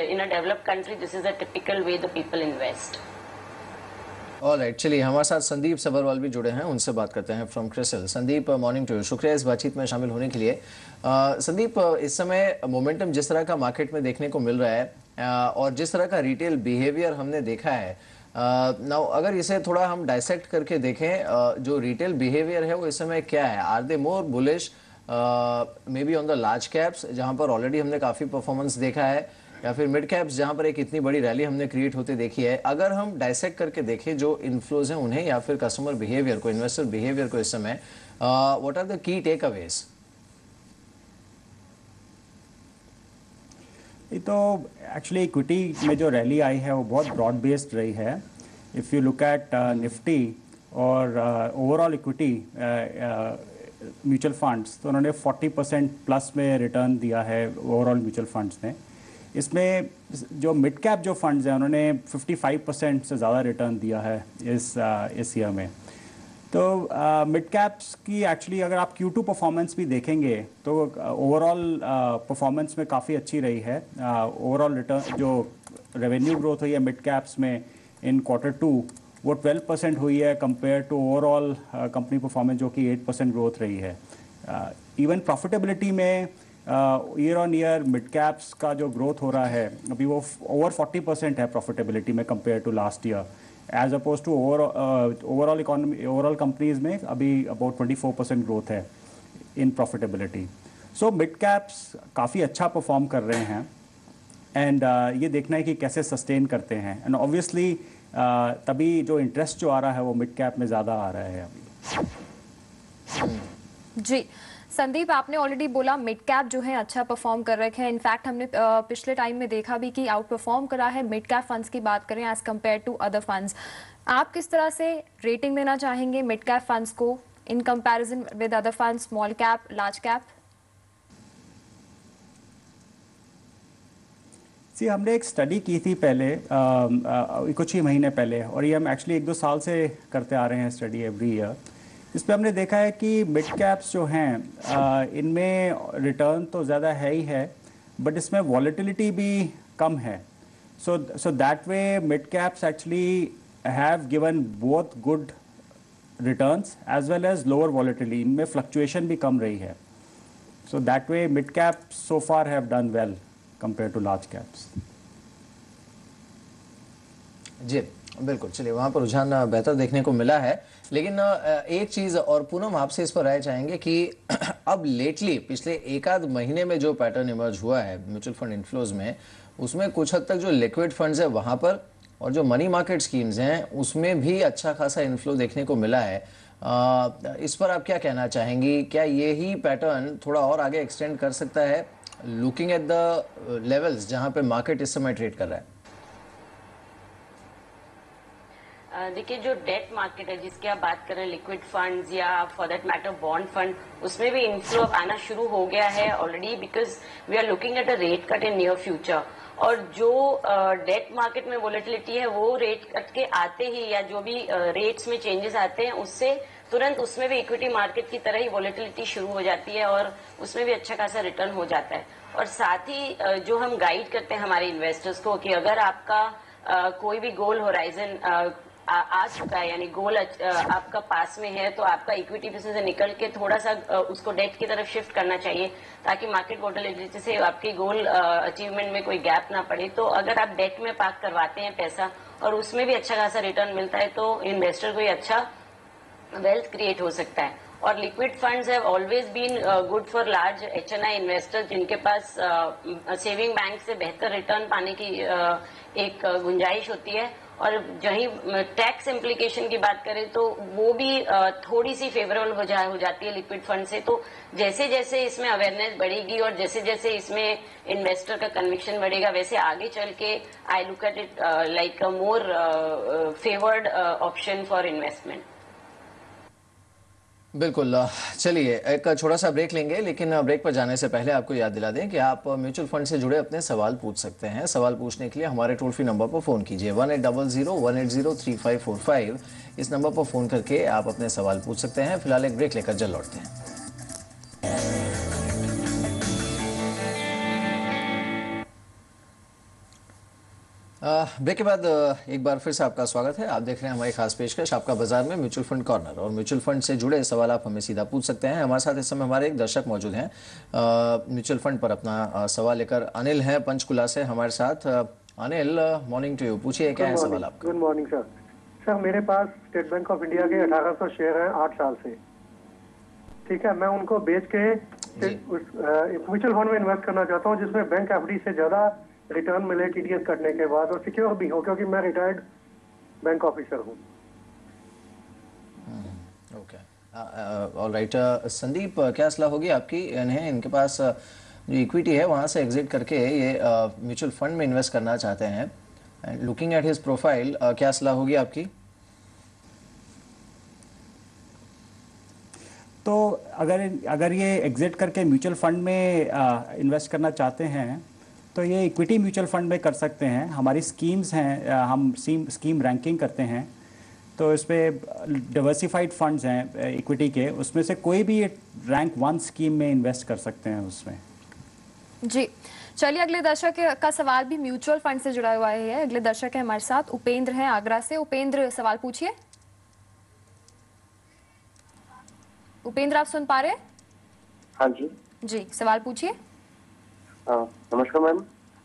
In a developed country, this is a typical way the people invest. Alright, चलिए हमारे साथ संदीप सबरवाल भी जुड़े हैं, उनसे बात करते हैं from CRISIL. Sandeep, morning to you, शुक्रिया इस बातचीत में शामिल होने के लिए। संदीप, इस समय मोमेंटम जिस तरह का मार्केट में देखने को मिल रहा है और जिस तरह का रिटेल बिहेवियर हमने देखा है, नाउ अगर इसे थोड़ा हम डाइसेक्ट करके देखें, जो रिटेल बिहेवियर है वो इस समय क्या है? Are they more bullish may be on the large caps जहां पर ऑलरेडी हमने काफ़ी परफॉर्मेंस देखा है, या फिर मिड कैप्स जहां पर एक इतनी बड़ी रैली हमने क्रिएट होते देखी है? अगर हम डाइसेक्ट करके देखें जो इन्फ्लोज हैं उन्हें या फिर कस्टमर बिहेवियर को, इन्वेस्टर बिहेवियर को इस समय, what are the key takeaways? तो एक्चुअली इक्विटी में जो रैली आई है वो बहुत ब्रॉड बेस्ड रही है। If you look at Nifty और ओवरऑल इक्विटी म्यूचुअल फंड्स, तो उन्होंने 40% प्लस में रिटर्न दिया है ओवरऑल म्यूचुअल फंड्स ने। इसमें जो मिड कैप जो फंड्स हैं उन्होंने 55% से ज़्यादा रिटर्न दिया है इस ईयर में। तो मिड कैप्स की एक्चुअली अगर आप Q2 परफॉर्मेंस भी देखेंगे तो ओवरऑल परफॉर्मेंस में काफ़ी अच्छी रही है। ओवरऑल रिटर्न जो रेवेन्यू ग्रोथ हुई है मिड कैप्स में इन Q2 वो 12% हुई है compare to overall company performance जो कि 8% ग्रोथ रही है। इवन प्रॉफिटेबिलिटी में year on year mid caps का जो ग्रोथ हो रहा है अभी वो ओवर 40% है प्रॉफिटेबिलिटी में compare to last year, as oppose to overall economy, overall companies में अभी अबाउट 24% ग्रोथ है in profitability. So mid caps काफ़ी अच्छा परफॉर्म कर रहे हैं एंड ये देखना है कि कैसे सस्टेन करते हैं। एंड ऑब्वियसली तभी जो इंटरेस्ट जो आ रहा है वो मिड कैप में ज़्यादा आ रहा है अभी। जी संदीप, आपने ऑलरेडी बोला मिड कैप जो है अच्छा परफॉर्म कर रखे हैं। इनफैक्ट हमने पिछले टाइम में देखा भी कि आउट परफॉर्म करा है मिड कैप फंड्स की बात करें as compare to other funds. आप किस तरह से रेटिंग देना चाहेंगे मिड कैप फंड्स को in comparison with other funds, small cap, large cap? जी, हमने एक स्टडी की थी पहले कुछ ही महीने पहले, और ये हम एक्चुअली 1-2 साल से करते आ रहे हैं स्टडी एवरी ईयर। इस पर हमने देखा है कि मिड कैप्स जो हैं इनमें रिटर्न तो ज़्यादा है ही है, बट इसमें वॉलेटिलिटी भी कम है। So that way mid caps actually have given both good returns as well as lower volatility, इनमें फ्लक्चुएशन भी कम रही है। So that way mid caps so far have done well compare to large caps. जी बिल्कुल, चलिए वहाँ पर रुझान बेहतर देखने को मिला है। लेकिन एक चीज़ और पूनम आपसे इस पर राय चाहेंगे कि अब लेटली पिछले एक आध महीने में जो पैटर्न इमर्ज हुआ है म्यूचुअल फंड इन्फ्लोज में, उसमें कुछ हद तक जो लिक्विड फंड्स है वहाँ पर और जो मनी मार्केट स्कीम्स हैं उसमें भी अच्छा खासा इन्फ्लो देखने को मिला है। इस पर आप क्या कहना चाहेंगी? क्या यही पैटर्न थोड़ा और आगे एक्सटेंड कर सकता है लुकिंग एट द लेवल्स जहाँ पे मार्केट इस समय ट्रेड कर रहा है? देखिए, जो डेट मार्केट है जिसकी आप बात कर रहे हैं, लिक्विड फंड्स या for that matter bond fund, उसमें भी इनफ्लो आना शुरू हो गया है already, because we are looking at a rate cut in near future. और जो डेट मार्केट में वोलेटिलिटी है वो रेट कट के आते ही या जो भी रेट्स में चेंजेस आते हैं उससे तुरंत उसमें भी इक्विटी मार्केट की तरह ही वोलेटिलिटी शुरू हो जाती है और उसमें भी अच्छा खासा रिटर्न हो जाता है। और साथ ही जो हम गाइड करते हैं हमारे इन्वेस्टर्स को कि अगर आपका कोई भी गोल होराइजन आ चुका है, यानी गोल आपका पास में है, तो आपका इक्विटी बिजनेस से निकल के थोड़ा सा उसको डेट की तरफ शिफ्ट करना चाहिए ताकि मार्केट वोलेटिलिटी से आपकी गोल अचीवमेंट में कोई गैप ना पड़े। तो अगर आप डेट में पार्क करवाते हैं पैसा और उसमें भी अच्छा खासा रिटर्न मिलता है तो इन्वेस्टर को अच्छा वेल्थ क्रिएट हो सकता है। और liquid funds have always been good for large HNI investors जिनके पास सेविंग बैंक से बेहतर रिटर्न पाने की एक गुंजाइश होती है। और जहीं टैक्स इम्प्लीकेशन की बात करें तो वो भी थोड़ी सी फेवरेबल हो जाती है लिक्विड फंड से। तो जैसे जैसे इसमें अवेयरनेस बढ़ेगी और जैसे जैसे इसमें इन्वेस्टर का कन्विक्शन बढ़ेगा, वैसे आगे चल के I look at it like a more favoured option for investment. बिल्कुल, चलिए एक छोटा सा ब्रेक लेंगे, लेकिन ब्रेक पर जाने से पहले आपको याद दिला दें कि आप म्यूचुअल फंड से जुड़े अपने सवाल पूछ सकते हैं। सवाल पूछने के लिए हमारे टोल फ्री नंबर पर फ़ोन कीजिए 1800-180-3545। इस नंबर पर फ़ोन करके आप अपने सवाल पूछ सकते हैं। फिलहाल एक ब्रेक लेकर जल्द लौटते हैं। ब्रेक के बाद एक बार फिर से आपका स्वागत है। आप देख रहे हैं हमारी खास पेशकश आपका बाजार में म्यूचुअल फंड कॉर्नर, और म्यूचुअल फंड से जुड़े सवाल आप हमें सीधा पूछ सकते हैं। हमारे साथ इस समय हमारे एक दर्शक मौजूद हैं म्यूचुअल फंड पर अपना सवाल लेकर। अनिल हैं पंचकुला से हमारे साथ। अनिल, मॉर्निंग टू यू, पूछिए क्या है सवाल आपका। Good morning sir. सर मेरे पास स्टेट बैंक ऑफ इंडिया के 1800 शेयर हैं 8 साल से। ठीक है, मैं उनको बेच के म्यूचुअल फंड में इन्वेस्ट करना चाहता हूँ जिसमें बैंक एफडी से ज्यादा रिटर्न मिले टीडीएस कटने के बाद, और सिक्योर भी हो क्योंकि मैं रिटायर्ड बैंक ऑफिसर हूँ। Okay, alright. संदीप, क्या सलाह होगी आपकी? इन्हें इनके पास जो इक्विटी है वहाँ से एग्जिट करके ये म्यूचुअल फंड में इन्वेस्ट करना चाहते हैं। And looking at his profile, क्या सलाह होगी आपकी? तो अगर ये एग्जिट करके म्यूचुअल फंड में इन्वेस्ट करना चाहते हैं तो ये इक्विटी म्यूचुअल फंड में कर सकते हैं। हमारी स्कीम्स हैं, हम स्कीम रैंकिंग करते हैं, तो इस पर डिवर्सिफाइड फंड्स हैं इक्विटी के, उसमें से कोई भी रैंक 1 स्कीम में इन्वेस्ट कर सकते हैं उसमें। जी चलिए, अगले दर्शक का सवाल भी म्यूचुअल फंड से जुड़ा हुआ है। अगले दर्शक है हमारे साथ, उपेंद्र हैं आगरा से। उपेंद्र, सवाल पूछिए। उपेंद्र, आप सुन पा रहे हैं? हाँ जी जी, सवाल पूछिए। नमस्कार मैम।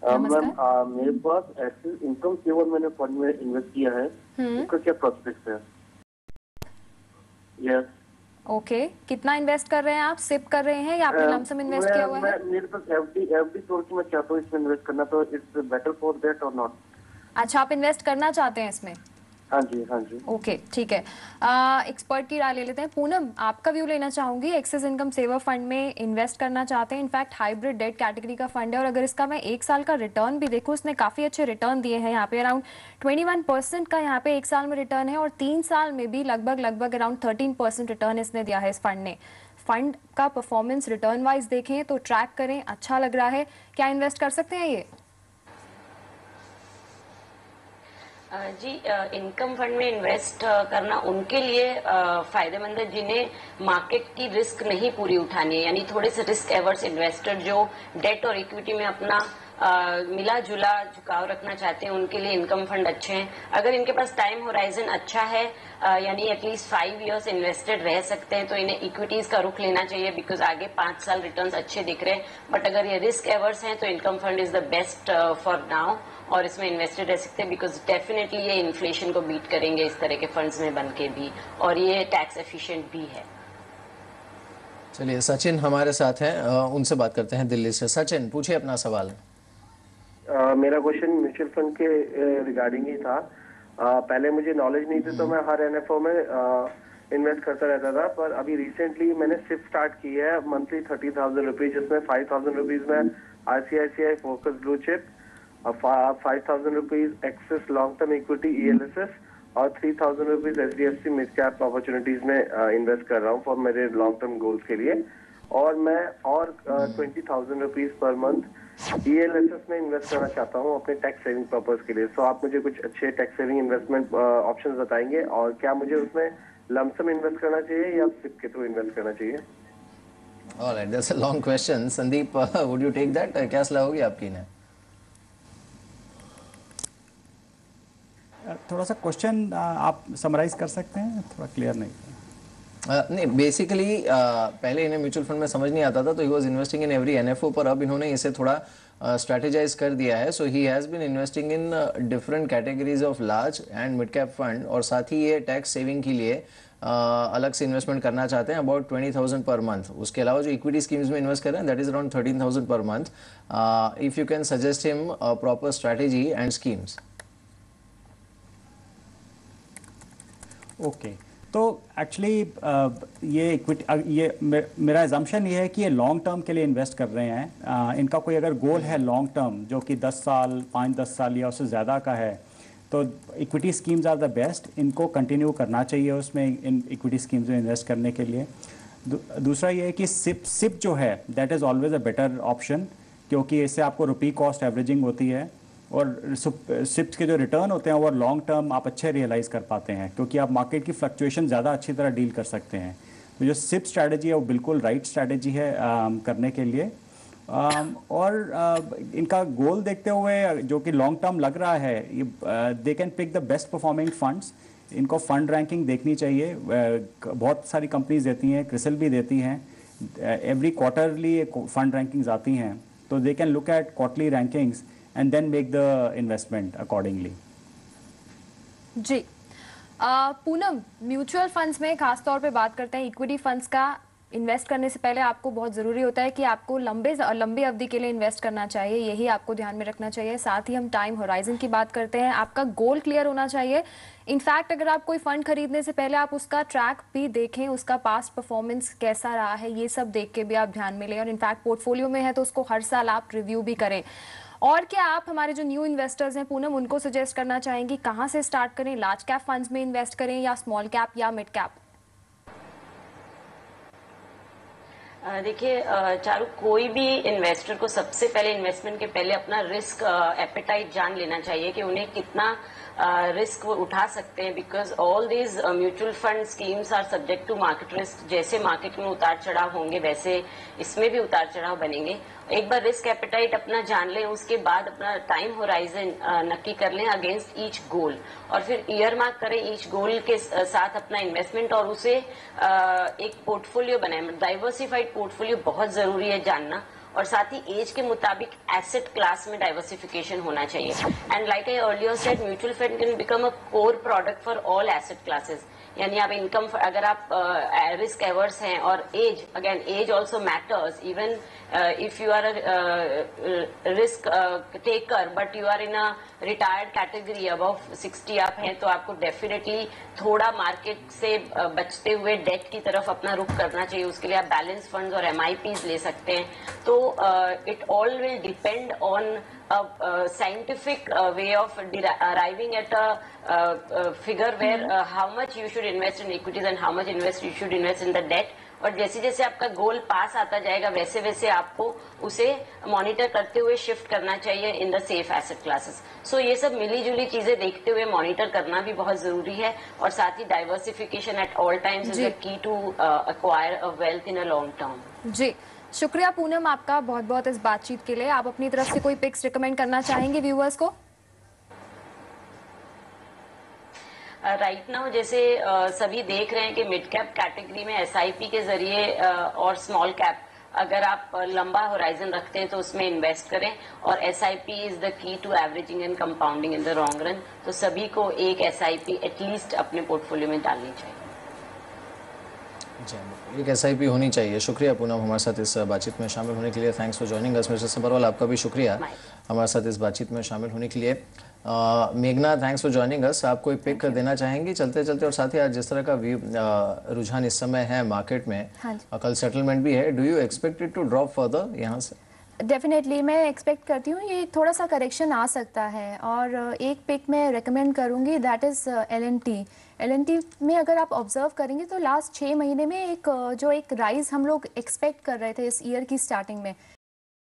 नमस्कार। मैम मेरे पास एक्सिस इनकम सेवर मैंने फंड में इन्वेस्ट किया है, उसका क्या प्रोस्पेक्ट है? यस। ओके, कितना इन्वेस्ट कर रहे हैं आप? सिप कर रहे हैं या आपने लमसम इन्वेस्ट किया हुआ है? मेरे पास एफडी सोच मैं चाहता हूँ इसमें इन्वेस्ट करना, तो इट्स बेटर फॉर दैट और नॉट? अच्छा, आप इन्वेस्ट करना चाहते हैं इसमें? हाँ जी, हाँ जी। ओके, ठीक है। एक्सपर्ट की राय ले लेते हैं। पूनम, आपका व्यू लेना चाहूंगी। एक्सिस इनकम सेवर फंड में इन्वेस्ट करना चाहते हैं। इनफैक्ट हाइब्रिड डेट कैटेगरी का फंड है, और अगर इसका मैं 1 साल का रिटर्न भी देखूं, उसने काफी अच्छे रिटर्न दिए हैं। यहाँ पे अराउंड 21% का यहाँ पे 1 साल में रिटर्न है, और 3 साल में भी लगभग अराउंड 13% रिटर्न इसने दिया है इस फंड ने। फंड का परफॉर्मेंस रिटर्न वाइज देखें तो ट्रैक करें, अच्छा लग रहा है। क्या इन्वेस्ट कर सकते हैं ये? जी, इनकम फंड में इन्वेस्ट करना उनके लिए फायदेमंद है जिन्हें मार्केट की रिस्क नहीं पूरी उठानी है, यानी थोड़े से रिस्क एवर्स इन्वेस्टर जो डेट और इक्विटी में अपना मिला जुला झुकाव रखना चाहते हैं, उनके लिए इनकम फंड अच्छे हैं। अगर इनके पास टाइम होराइजन अच्छा है, यानी एटलीस्ट 5 इयर्स इन्वेस्टेड रह सकते हैं, तो इन्हें इक्विटीज का रुख लेना चाहिए, बिकॉज आगे 5 साल रिटर्न्स अच्छे दिख रहे हैं। बट अगर ये रिस्क एवर्स हैं तो income fund is the best for now, और इसमें इन्वेस्टेड रह सकते हैं, बिकॉज डेफिनेटली ये इन्फ्लेशन को बीट करेंगे इस तरह के फंड्स में बन के भी, और ये टैक्स एफिशिएंट भी है। चलिए, सचिन हमारे साथ हैं, उनसे बात करते हैं दिल्ली से। सचिन, पूछिए अपना सवाल। मेरा क्वेश्चन म्यूचुअल फंड के रिगार्डिंग ही था। पहले मुझे नॉलेज नहीं थी तो मैं हर एनएफओ में इन्वेस्ट करता रहता था, पर अभी रिसेंटली मैंने सिप स्टार्ट की है मंथली 30,000 रुपीज, जिसमें 5,000 रुपीज में ICICI focus blue chip, 5,000 rupees axis long term equity ELSS, और 3,000 rupees HDFC mid cap opportunities में इन्वेस्ट कर रहा हूँ फॉर मेरे लॉन्ग टर्म गोल्स के लिए। और मैं 20,000 रुपीज पर मंथ ELSS में इन्वेस्ट करना चाहता हूँ अपने टैक्स सेविंग पर्पज के लिए। सो आप मुझे कुछ अच्छे टैक्स सेविंग इन्वेस्टमेंट ऑप्शंस बताएंगे, और क्या मुझे उसमें लमसम इन्वेस्ट करना चाहिए या सिप के थ्रू इन्वेस्ट करना चाहिए? Alright, that's a long question. Sandeep, would you take that? क्या सलाह होगी आपकी ने? थोड़ा सा क्वेश्चन आप समराइज कर सकते हैं, थोड़ा क्लियर नहीं। नहीं, बेसिकली पहले इन्हें म्यूचुअल फंड में समझ नहीं आता था, तो he was investing in every NFO, पर अब इन्होंने इसे थोड़ा स्ट्रेटेजाइज कर दिया है। So he has been investing in different categories of large and mid cap fund, और साथ ही ये टैक्स सेविंग के लिए अलग से इन्वेस्टमेंट करना चाहते हैं अबाउट 20,000 पर मंथ। उसके अलावा जो इक्विटी स्कीम्स में इन्वेस्ट कर रहे हैं that is around 13,000 per month. If you can suggest him proper strategy and schemes. Okay, तो एक्चुअली ये इक्विटी, ये मेरा एजम्पशन ये है कि ये लॉन्ग टर्म के लिए इन्वेस्ट कर रहे हैं। इनका कोई अगर गोल है लॉन्ग टर्म जो कि 10 साल 5-10 साल या उससे ज़्यादा का है, तो equity schemes are the best. इनको कंटिन्यू करना चाहिए उसमें, इन इक्विटी स्कीम्स में इन्वेस्ट करने के लिए। दूसरा ये है कि सिप जो है that is always a better option, क्योंकि इससे आपको रुपी कॉस्ट एवरेजिंग होती है, और सिप्स के जो रिटर्न होते हैं वो लॉन्ग टर्म आप अच्छे रियलाइज़ कर पाते हैं, क्योंकि आप मार्केट की फ्लक्चुएशन ज़्यादा अच्छी तरह डील कर सकते हैं। तो जो सिप स्ट्रैटेजी है वो बिल्कुल राइट स्ट्रैटेजी है करने के लिए। और इनका गोल देखते हुए जो कि लॉन्ग टर्म लग रहा है, they can pick the best performing funds. इनको फंड रैंकिंग देखनी चाहिए, बहुत सारी कंपनीज देती हैं, क्रिसिल भी देती हैं, एवरी क्वार्टरली फंड रैंकिंग्स आती हैं, तो they can look at quarterly rankings and then make the investment accordingly. जी पूनम, म्यूचुअल फंड्स में खासतौर पे बात करते हैं, इक्विटी फंड्स का इन्वेस्ट करने से पहले आपको बहुत ज़रूरी होता है कि आपको लंबी अवधि के लिए इन्वेस्ट करना चाहिए, यही आपको ध्यान में रखना चाहिए। साथ ही हम टाइम होराइजन की बात करते हैं, आपका गोल क्लियर होना चाहिए। इनफैक्ट अगर आप कोई फंड खरीदने से पहले आप उसका ट्रैक भी देखें, उसका पास्ट परफॉर्मेंस कैसा रहा है, ये सब देख के भी आप ध्यान में लें। और इनफैक्ट पोर्टफोलियो में है तो उसको हर साल आप रिव्यू भी करें। और क्या आप हमारे जो न्यू इन्वेस्टर्स हैं पूनम, उनको सजेस्ट करना चाहेंगी कहाँ से स्टार्ट करें, लार्ज कैप फंड्स में इन्वेस्ट करें या स्मॉल कैप या मिड कैप? देखिए चारू, कोई भी इन्वेस्टर को सबसे पहले इन्वेस्टमेंट के पहले अपना रिस्क एपेटाइट जान लेना चाहिए कि उन्हें कितना रिस्क वो उठा सकते हैं, because all these mutual fund schemes are subject to market risk. जैसे मार्केट में उतार चढ़ाव होंगे वैसे इसमें भी उतार चढ़ाव बनेंगे। एक बार रिस्क एपेटाइट अपना जान लें, उसके बाद अपना टाइम होराइजन नक्की कर लें अगेंस्ट ईच गोल, और फिर ईयर मार्क करें ईच गोल के साथ अपना इन्वेस्टमेंट, और उसे एक पोर्टफोलियो बनाएं। डाइवर्सिफाइड पोर्टफोलियो बहुत जरूरी है जानना, और साथ ही एज के मुताबिक एसेट क्लास में डाइवर्सिफिकेशन होना चाहिए। And like I earlier said, mutual fund can become a core product for all asset classes. यानी आप इनकम, अगर आप रिस्क एवर्स हैं, और age, again age also matters, even if you are risk taker but you are in a retired category, above 60 आप हैं, तो आपको डेफिनेटली थोड़ा मार्केट से बचते हुए डेट की तरफ अपना रुख करना चाहिए। उसके लिए आप बैलेंस फंड्स और MIPs ले सकते हैं। तो it all will depend on a scientific way of arriving at a figure where how much you should invest in equities and how much you should invest in the debt। और जैसे जैसे आपका गोल पास आता जाएगा वैसे वैसे आपको उसे मॉनिटर करते हुए शिफ्ट करना चाहिए in the safe asset classes. So ये सब मिली जुली चीजें देखते हुए मॉनिटर करना भी बहुत जरूरी है, और साथ ही diversification at all times is the key to acquire a wealth in a long term. जी शुक्रिया पूनम आपका बहुत बहुत इस बातचीत के लिए। आप अपनी तरफ से कोई पिक्स रिकमेंड करना चाहेंगे व्यूअर्स को? राइट नाउ जैसे सभी देख रहे हैं कि मिड कैप कैटेगरी में SIP के जरिए और स्मॉल कैप, अगर आप लंबा होराइजन रखते हैं तो उसमें इन्वेस्ट करें, और SIP is the key to averaging and compounding in the long run. तो सभी को एक SIP एटलीस्ट अपने पोर्टफोलियो में डालनी चाहिए। एक SIP होनी चाहिए। शुक्रिया पूनम हमारे साथ इस बातचीत में शामिल होने के लिए। Thanks for joining us. Mister Sabharwal, आपका भी शुक्रिया हमारे साथ इस बातचीत में शामिल होने के लिए। मेघना, थैंक्स फॉर जॉइनिंग अस। आप कोई पिक देना चाहेंगी चलते चलते? और साथ ही आज जिस तरह का रुझान इस समय है मार्केट में, कल सेटलमेंट भी है, do you expect it to drop further यहाँ से? डेफिनेटली मैं एक्सपेक्ट करती हूँ ये थोड़ा सा करेक्शन आ सकता है, और एक पिक मैं रेकमेंड करूँगी, दैट इज़ LNT में अगर आप ऑब्जर्व करेंगे तो लास्ट 6 महीने में एक राइज हम लोग एक्सपेक्ट कर रहे थे इस ईयर की स्टार्टिंग में,